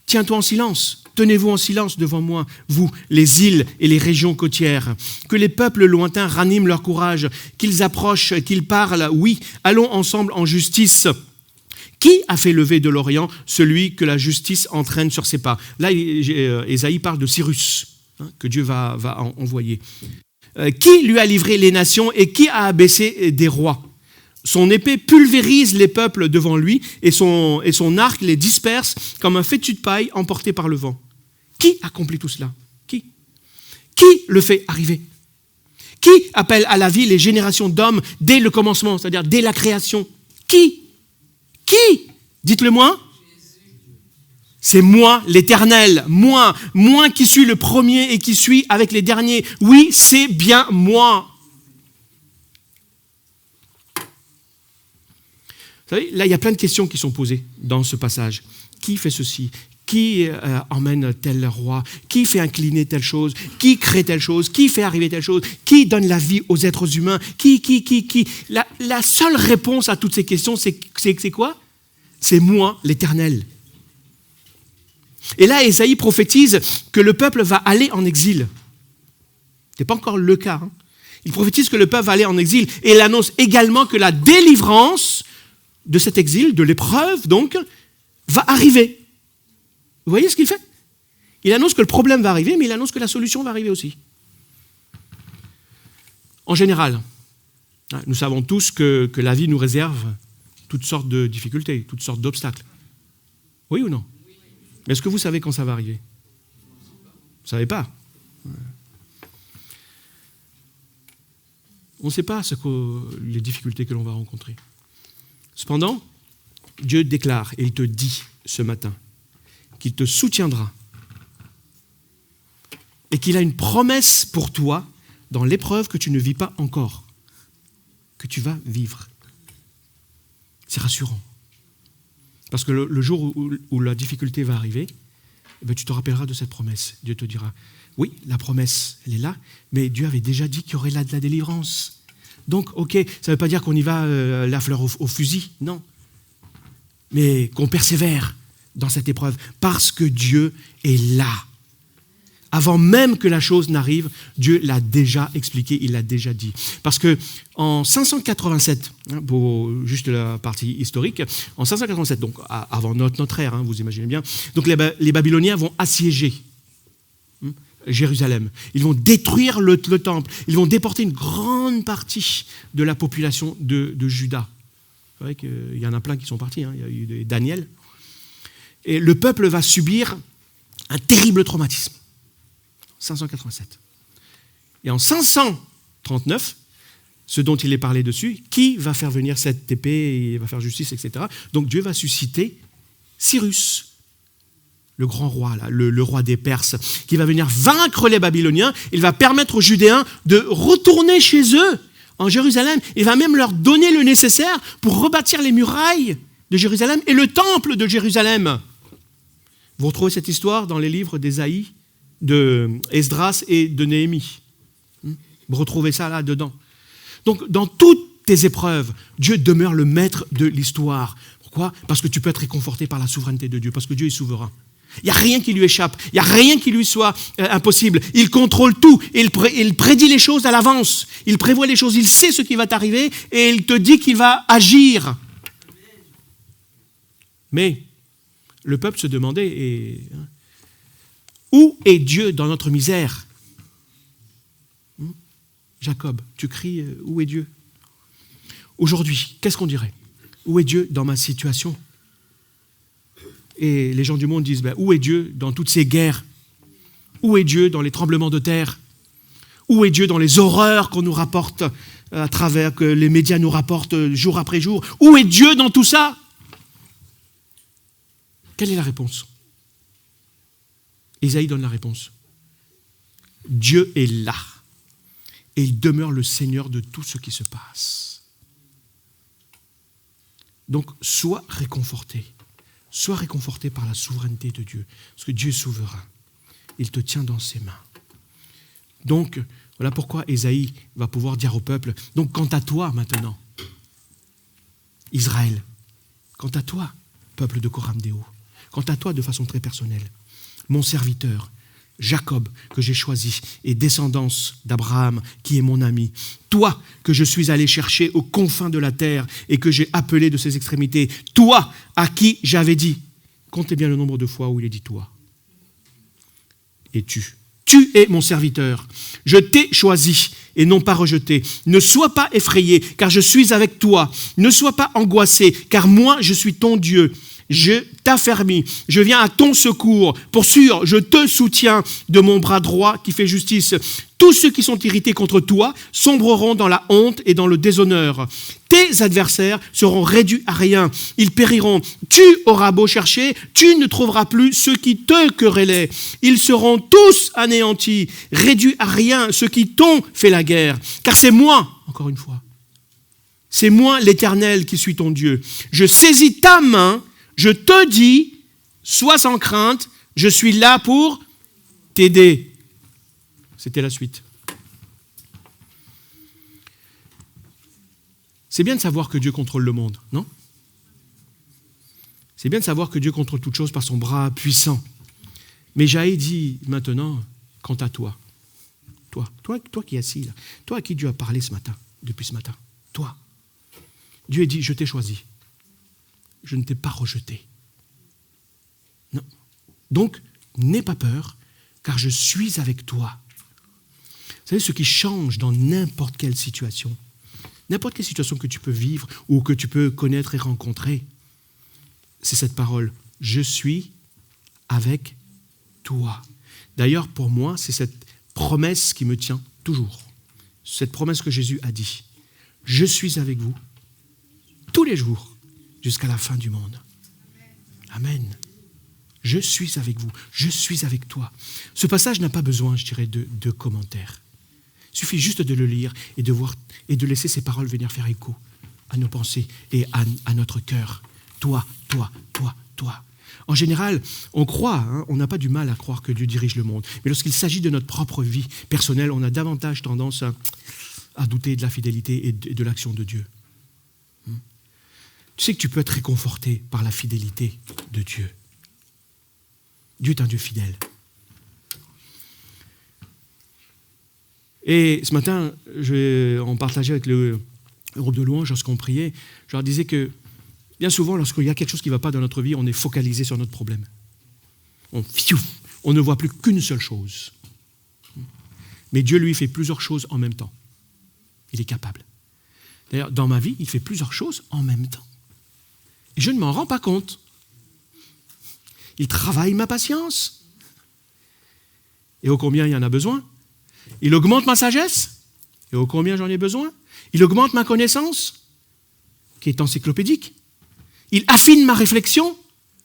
tiens-toi en silence. Tenez-vous en silence devant moi, vous, les îles et les régions côtières. Que les peuples lointains raniment leur courage, qu'ils approchent, qu'ils parlent. Oui, allons ensemble en justice. Qui a fait lever de l'Orient celui que la justice entraîne sur ses pas? Là, Ésaïe parle de Cyrus, que Dieu va envoyer. Qui lui a livré les nations et qui a abaissé des rois? Son épée pulvérise les peuples devant lui et son arc les disperse comme un fétu de paille emporté par le vent. Qui accomplit tout cela? Qui le fait arriver? Qui appelle à la vie les générations d'hommes dès le commencement, c'est-à-dire dès la création? Qui? Dites-le moi. C'est moi, l'Éternel, moi qui suis le premier et qui suis avec les derniers. Oui, c'est bien moi. Vous savez, là, il y a plein de questions qui sont posées dans ce passage. Qui fait ceci? Qui emmène tel roi? Qui fait incliner telle chose? Qui crée telle chose? Qui fait arriver telle chose? Qui donne la vie aux êtres humains? Qui? La seule réponse à toutes ces questions, c'est quoi? C'est moi, l'Éternel. Et là, Ésaïe prophétise que le peuple va aller en exil. Ce n'est pas encore le cas. Il prophétise que le peuple va aller en exil. Et il annonce également que la délivrance de cet exil, de l'épreuve, donc, va arriver. Vous voyez ce qu'il fait? Il annonce que le problème va arriver, mais il annonce que la solution va arriver aussi. En général, nous savons tous que la vie nous réserve toutes sortes de difficultés, toutes sortes d'obstacles. Oui ou non? Mais est-ce que vous savez quand ça va arriver? Vous ne savez pas. On ne sait pas les difficultés que l'on va rencontrer. Cependant, Dieu déclare, et il te dit ce matin, qu'il te soutiendra et qu'il a une promesse pour toi dans l'épreuve que tu ne vis pas encore, que tu vas vivre. C'est rassurant. Parce que le jour où la difficulté va arriver, tu te rappelleras de cette promesse. Dieu te dira, oui, la promesse, elle est là, mais Dieu avait déjà dit qu'il y aurait là de la délivrance. Donc, ok, ça ne veut pas dire qu'on y va la fleur au fusil, non. Mais qu'on persévère dans cette épreuve, parce que Dieu est là. Avant même que la chose n'arrive, Dieu l'a déjà expliqué, il l'a déjà dit. Parce que en 587, pour juste la partie historique, en 587, donc avant notre ère, vous imaginez bien, donc les Babyloniens vont assiéger Jérusalem. Ils vont détruire le temple. Ils vont déporter une grande partie de la population de Juda. C'est vrai qu'il y en a plein qui sont partis. Il y a eu Daniel. et le peuple va subir un terrible traumatisme. 587. Et en 539, ce dont il est parlé dessus, qui va faire venir cette épée, il va faire justice, etc. Donc Dieu va susciter Cyrus, le grand roi, là, le roi des Perses, qui va venir vaincre les Babyloniens. Il va permettre aux Judéens de retourner chez eux, en Jérusalem. Il va même leur donner le nécessaire pour rebâtir les murailles de Jérusalem et le temple de Jérusalem. Vous retrouvez cette histoire dans les livres d'Ésaïe, de Esdras et de Néhémie. Vous retrouvez ça là-dedans. Donc, dans toutes tes épreuves, Dieu demeure le maître de l'histoire. Pourquoi ? Parce que tu peux être réconforté par la souveraineté de Dieu, parce que Dieu est souverain. Il n'y a rien qui lui échappe, il n'y a rien qui lui soit impossible. Il contrôle tout, il prédit les choses à l'avance, il prévoit les choses, il sait ce qui va t'arriver et il te dit qu'il va agir. Mais le peuple se demandait, où est Dieu dans notre misère ? Jacob, tu cries, où est Dieu ? Aujourd'hui, qu'est-ce qu'on dirait ? Où est Dieu dans ma situation ? Et les gens du monde disent, où est Dieu dans toutes ces guerres ? Où est Dieu dans les tremblements de terre ? Où est Dieu dans les horreurs qu'on nous rapporte à travers, que les médias nous rapportent jour après jour ? Où est Dieu dans tout ça ? Quelle est la réponse ? Ésaïe donne la réponse. Dieu est là. Et il demeure le Seigneur de tout ce qui se passe. Donc, sois réconforté. Sois réconforté par la souveraineté de Dieu. Parce que Dieu est souverain. Il te tient dans ses mains. Donc, voilà pourquoi Ésaïe va pouvoir dire au peuple, donc quant à toi maintenant, Israël, quant à toi, peuple de Coram Deo, quant à toi de façon très personnelle, mon serviteur, Jacob, que j'ai choisi, et descendance d'Abraham, qui est mon ami. Toi, que je suis allé chercher aux confins de la terre et que j'ai appelé de ses extrémités. Toi, à qui j'avais dit. Comptez bien le nombre de fois où il est dit toi. Et tu. Tu es mon serviteur. Je t'ai choisi et non pas rejeté. Ne sois pas effrayé, car je suis avec toi. Ne sois pas angoissé, car moi, je suis ton Dieu. Je t'affermis, je viens à ton secours. Pour sûr, je te soutiens de mon bras droit qui fait justice. Tous ceux qui sont irrités contre toi sombreront dans la honte et dans le déshonneur. Tes adversaires seront réduits à rien. Ils périront. Tu auras beau chercher, tu ne trouveras plus ceux qui te querellaient. Ils seront tous anéantis, réduits à rien, ceux qui t'ont fait la guerre. Car c'est moi, encore une fois, c'est moi l'Éternel qui suis ton Dieu. Je saisis ta main. Je te dis, sois sans crainte, je suis là pour t'aider. C'était la suite. C'est bien de savoir que Dieu contrôle le monde, non ? C'est bien de savoir que Dieu contrôle toutes choses par son bras puissant. Mais Jaïe dit maintenant, quant à toi, toi qui es assis là, toi à qui Dieu a parlé depuis ce matin, toi, Dieu a dit, je t'ai choisi. Je ne t'ai pas rejeté. Non. Donc, n'aie pas peur, car je suis avec toi. Vous savez, ce qui change dans n'importe quelle situation que tu peux vivre ou que tu peux connaître et rencontrer, c'est cette parole. Je suis avec toi. D'ailleurs, pour moi, c'est cette promesse qui me tient toujours. Cette promesse que Jésus a dit. Je suis avec vous tous les jours. Jusqu'à la fin du monde. Amen. Je suis avec vous. Je suis avec toi. Ce passage n'a pas besoin, je dirais, de commentaires. Il suffit juste de le lire et de voir et de laisser ces paroles venir faire écho à nos pensées et à notre cœur. Toi, toi, toi, toi. En général, on croit, on n'a pas du mal à croire que Dieu dirige le monde. Mais lorsqu'il s'agit de notre propre vie personnelle, on a davantage tendance à douter de la fidélité et de l'action de Dieu. Tu sais que tu peux être réconforté par la fidélité de Dieu. Dieu est un Dieu fidèle. Et ce matin, on partageait avec le groupe de louanges lorsqu'on priait, je leur disais que bien souvent, lorsqu'il y a quelque chose qui ne va pas dans notre vie, on est focalisé sur notre problème. On ne voit plus qu'une seule chose. Mais Dieu, lui, fait plusieurs choses en même temps. Il est capable. D'ailleurs, dans ma vie, il fait plusieurs choses en même temps. Et je ne m'en rends pas compte. Il travaille ma patience. Et ô combien il y en a besoin. Il augmente ma sagesse. Et ô combien j'en ai besoin. Il augmente ma connaissance, qui est encyclopédique. Il affine ma réflexion,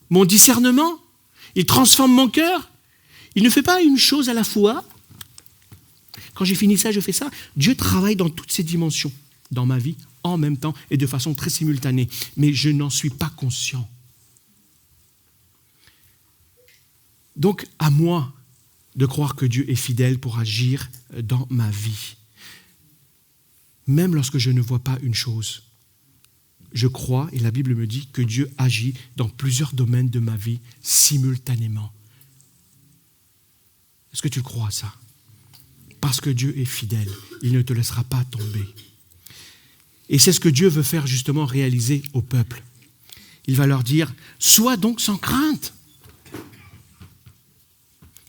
mon discernement. Il transforme mon cœur. Il ne fait pas une chose à la fois. Quand j'ai fini ça, je fais ça. Dieu travaille dans toutes ces dimensions, dans ma vie, en même temps et de façon très simultanée. Mais je n'en suis pas conscient. Donc, à moi de croire que Dieu est fidèle pour agir dans ma vie. Même lorsque je ne vois pas une chose, je crois, et la Bible me dit, que Dieu agit dans plusieurs domaines de ma vie simultanément. Est-ce que tu le crois à ça? Parce que Dieu est fidèle, il ne te laissera pas tomber. Et c'est ce que Dieu veut faire justement réaliser au peuple. Il va leur dire, sois donc sans crainte.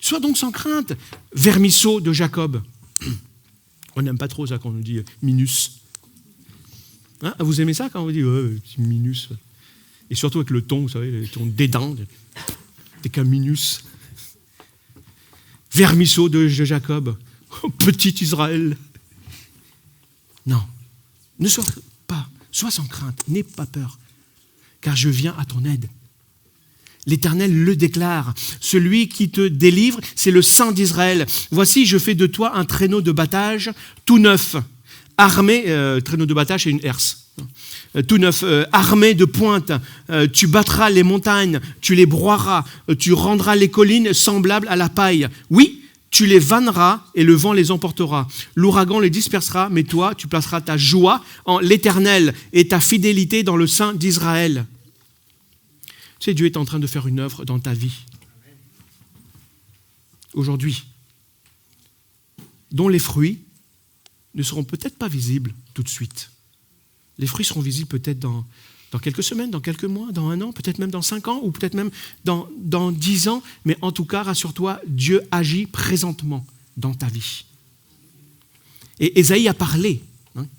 Sois donc sans crainte, vermisseau de Jacob. On n'aime pas trop ça quand on nous dit minus. Hein, vous aimez ça quand on vous dit minus? Et surtout avec le ton, vous savez, le ton dédain. T'es qu'un minus. Vermisseau de Jacob. Oh, petit Israël. Non, ne sois pas, sois sans crainte, n'aie pas peur, car je viens à ton aide. L'Éternel le déclare. Celui qui te délivre, c'est le Saint d'Israël. Voici, je fais de toi un traîneau de battage tout neuf, armé, traîneau de battage, c'est une herse, tout neuf, armé de pointes. Tu battras les montagnes, tu les broieras, tu rendras les collines semblables à la paille. Oui, tu les vanneras et le vent les emportera. L'ouragan les dispersera, mais toi, tu placeras ta joie en l'Éternel et ta fidélité dans le Saint d'Israël. Tu sais, Dieu est en train de faire une œuvre dans ta vie. Aujourd'hui. Dont les fruits ne seront peut-être pas visibles tout de suite. Les fruits seront visibles peut-être dans quelques semaines, dans quelques mois, dans 1 an, peut-être même dans 5 ans, ou peut-être même dans 10 ans. Mais en tout cas, rassure-toi, Dieu agit présentement dans ta vie. Et Ésaïe a parlé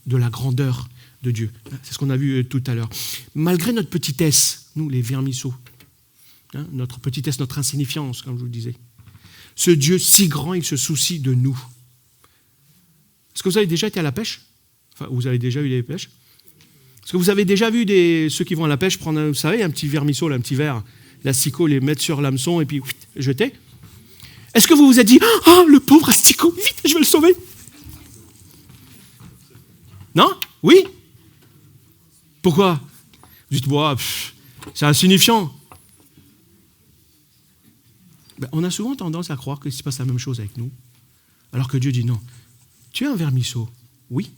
de la grandeur de Dieu. C'est ce qu'on a vu tout à l'heure. Malgré notre petitesse, nous les vermisseaux, notre petitesse, notre insignifiance, comme je vous le disais, ce Dieu si grand, il se soucie de nous. Est-ce que vous avez déjà été à la pêche? Enfin, vous avez déjà eu des pêches? Est-ce que vous avez déjà vu ceux qui vont à la pêche prendre, vous savez, un petit vermisseau, là, un petit verre, l'asticot, les mettre sur l'hameçon et puis jeter? Est-ce que vous vous êtes dit, ah, le pauvre asticot, vite, je vais le sauver? Non? Oui? Pourquoi? Vous dites, c'est insignifiant. On a souvent tendance à croire qu'il se passe la même chose avec nous, alors que Dieu dit non. Tu es un vermisseau, oui,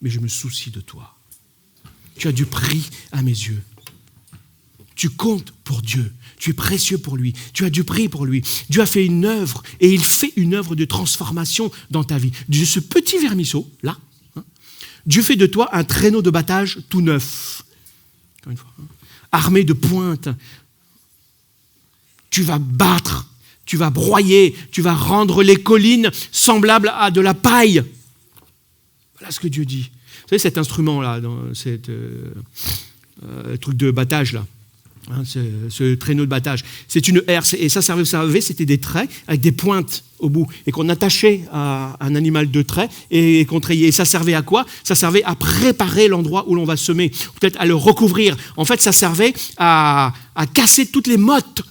mais je me soucie de toi. Tu as du prix à mes yeux. Tu comptes pour Dieu. Tu es précieux pour lui. Tu as du prix pour lui. Dieu a fait une œuvre et il fait une œuvre de transformation dans ta vie. De ce petit vermisseau, là, Dieu fait de toi un traîneau de battage tout neuf. Encore une fois, armé de pointes. Tu vas battre, tu vas broyer, tu vas rendre les collines semblables à de la paille. Voilà ce que Dieu dit. Vous savez, cet instrument-là, cet truc de battage, là, ce traîneau de battage, c'est une herse. Et ça servait, c'était des traits avec des pointes au bout, et qu'on attachait à un animal de trait et qu'on trayait. Et ça servait à quoi? Ça servait à préparer l'endroit où l'on va semer, peut-être à le recouvrir. En fait, ça servait à casser toutes les mottes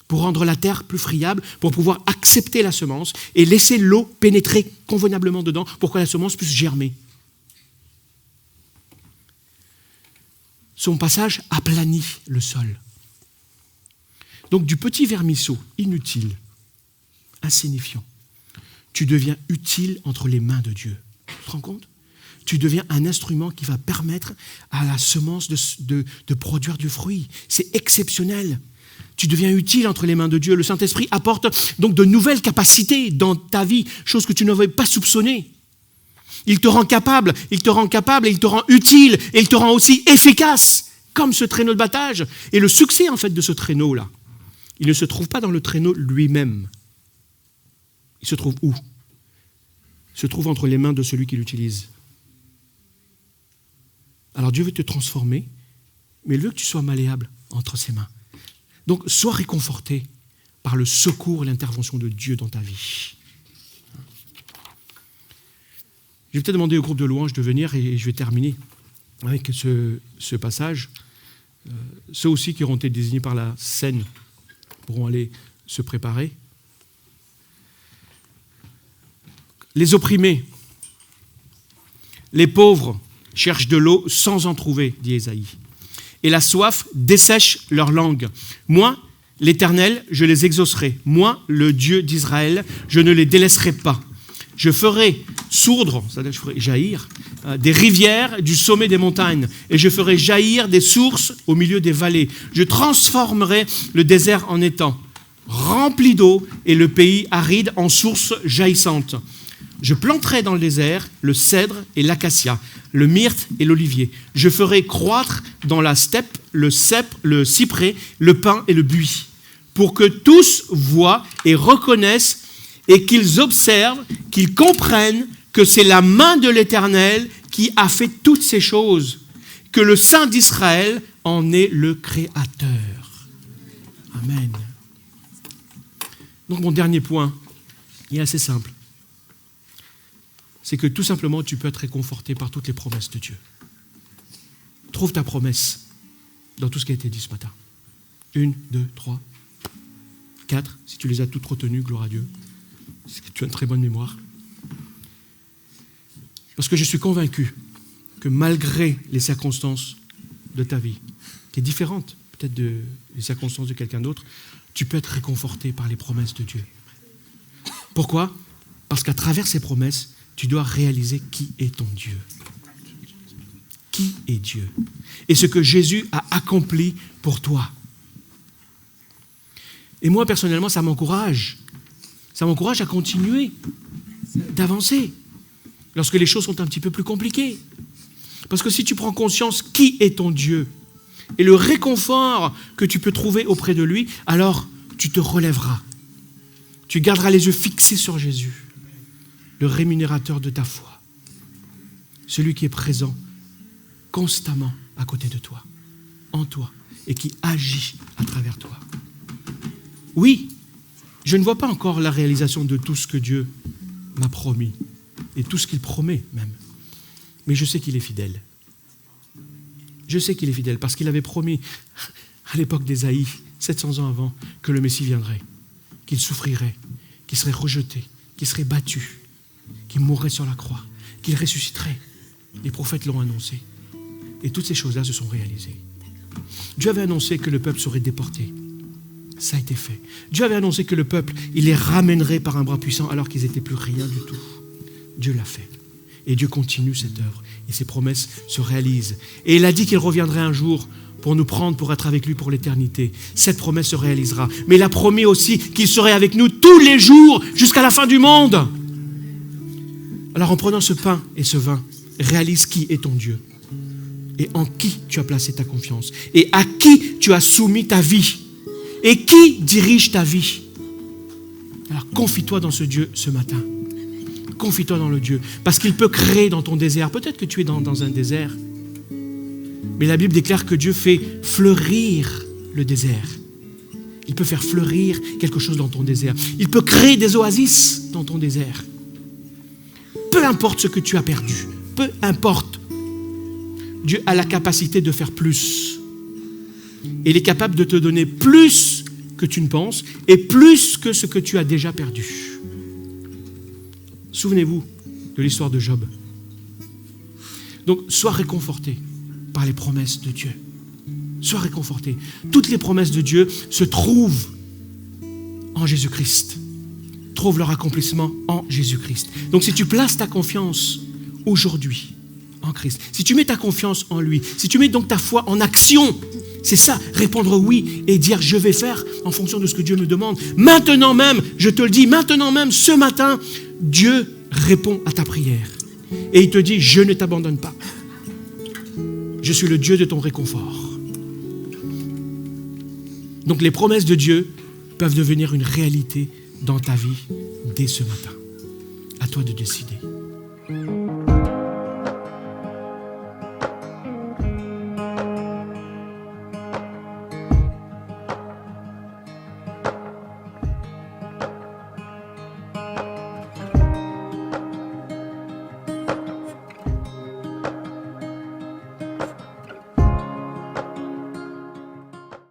pour rendre la terre plus friable, pour pouvoir accepter la semence et laisser l'eau pénétrer convenablement dedans pour que la semence puisse germer. Son passage aplanit le sol. Donc du petit vermisseau inutile, insignifiant, tu deviens utile entre les mains de Dieu. Tu te rends compte? Tu deviens un instrument qui va permettre à la semence de produire du fruit. C'est exceptionnel. Tu deviens utile entre les mains de Dieu. Le Saint-Esprit apporte donc de nouvelles capacités dans ta vie, choses que tu n'avais pas soupçonnées. Il te rend capable, et il te rend utile, et il te rend aussi efficace, comme ce traîneau de battage. Et le succès, en fait, de ce traîneau-là, il ne se trouve pas dans le traîneau lui-même. Il se trouve où? Il se trouve entre les mains de celui qui l'utilise. Alors Dieu veut te transformer, mais il veut que tu sois malléable entre ses mains. Donc, sois réconforté par le secours et l'intervention de Dieu dans ta vie. Je vais peut-être demander au groupe de louanges de venir et je vais terminer avec ce passage. Ceux aussi qui auront été désignés par la scène pourront aller se préparer. Les opprimés, les pauvres cherchent de l'eau sans en trouver, dit Ésaïe. Et la soif dessèche leur langue. Moi, l'Éternel, je les exaucerai. Moi, le Dieu d'Israël, je ne les délaisserai pas. Je ferai sourdre, c'est-à-dire je ferai jaillir, des rivières du sommet des montagnes, et je ferai jaillir des sources au milieu des vallées. Je transformerai le désert en étang, rempli d'eau, et le pays aride en sources jaillissantes. Je planterai dans le désert le cèdre et l'acacia, le myrte et l'olivier. Je ferai croître dans la steppe le cyprès, le pin et le buis, pour que tous voient et reconnaissent et qu'ils observent, qu'ils comprennent que c'est la main de l'Éternel qui a fait toutes ces choses, que le Saint d'Israël en est le Créateur. Amen. Donc mon dernier point, il est assez simple. C'est que tout simplement, tu peux être réconforté par toutes les promesses de Dieu. Trouve ta promesse dans tout ce qui a été dit ce matin. 1, 2, 3, 4, si tu les as toutes retenues, gloire à Dieu. Parce que tu as une très bonne mémoire. Parce que je suis convaincu que malgré les circonstances de ta vie, qui est différente peut-être des circonstances de quelqu'un d'autre, tu peux être réconforté par les promesses de Dieu. Pourquoi ? Parce qu'à travers ces promesses, tu dois réaliser qui est ton Dieu. Qui est Dieu ? Et ce que Jésus a accompli pour toi. Et moi, personnellement, ça m'encourage. Ça m'encourage à continuer d'avancer lorsque les choses sont un petit peu plus compliquées. Parce que si tu prends conscience qui est ton Dieu et le réconfort que tu peux trouver auprès de lui, alors tu te relèveras. Tu garderas les yeux fixés sur Jésus, le rémunérateur de ta foi, celui qui est présent constamment à côté de toi, en toi, et qui agit à travers toi. Oui, je ne vois pas encore la réalisation de tout ce que Dieu m'a promis, et tout ce qu'il promet même, mais je sais qu'il est fidèle. Je sais qu'il est fidèle, parce qu'il avait promis à l'époque d'Ésaïe, 700 ans avant, que le Messie viendrait, qu'il souffrirait, qu'il serait rejeté, qu'il serait battu, qu'il mourrait sur la croix, qu'il ressusciterait. Les prophètes l'ont annoncé. Et toutes ces choses-là se sont réalisées. Dieu avait annoncé que le peuple serait déporté. Ça a été fait. Dieu avait annoncé que le peuple, il les ramènerait par un bras puissant alors qu'ils n'étaient plus rien du tout. Dieu l'a fait. Et Dieu continue cette œuvre. Et ses promesses se réalisent. Et il a dit qu'il reviendrait un jour pour nous prendre, pour être avec lui pour l'éternité. Cette promesse se réalisera. Mais il a promis aussi qu'il serait avec nous tous les jours jusqu'à la fin du monde. Alors en prenant ce pain et ce vin, réalise qui est ton Dieu et en qui tu as placé ta confiance et à qui tu as soumis ta vie et qui dirige ta vie. Alors confie-toi dans ce Dieu ce matin. Confie-toi dans le Dieu parce qu'il peut créer dans ton désert. Peut-être que tu es dans un désert, mais la Bible déclare que Dieu fait fleurir le désert. Il peut faire fleurir quelque chose dans ton désert. Il peut créer des oasis dans ton désert. Peu importe ce que tu as perdu, peu importe, Dieu a la capacité de faire plus. Et il est capable de te donner plus que tu ne penses et plus que ce que tu as déjà perdu. Souvenez-vous de l'histoire de Job. Donc, sois réconforté par les promesses de Dieu. Sois réconforté. Toutes les promesses de Dieu se trouvent en Jésus-Christ. Trouvent leur accomplissement en Jésus-Christ. Donc si tu places ta confiance aujourd'hui en Christ, si tu mets ta confiance en lui, si tu mets donc ta foi en action, c'est ça, répondre oui et dire je vais faire en fonction de ce que Dieu me demande. Maintenant même, je te le dis, maintenant même, ce matin, Dieu répond à ta prière. Et il te dit, je ne t'abandonne pas. Je suis le Dieu de ton réconfort. Donc les promesses de Dieu peuvent devenir une réalité dans ta vie dès ce matin. À toi de décider.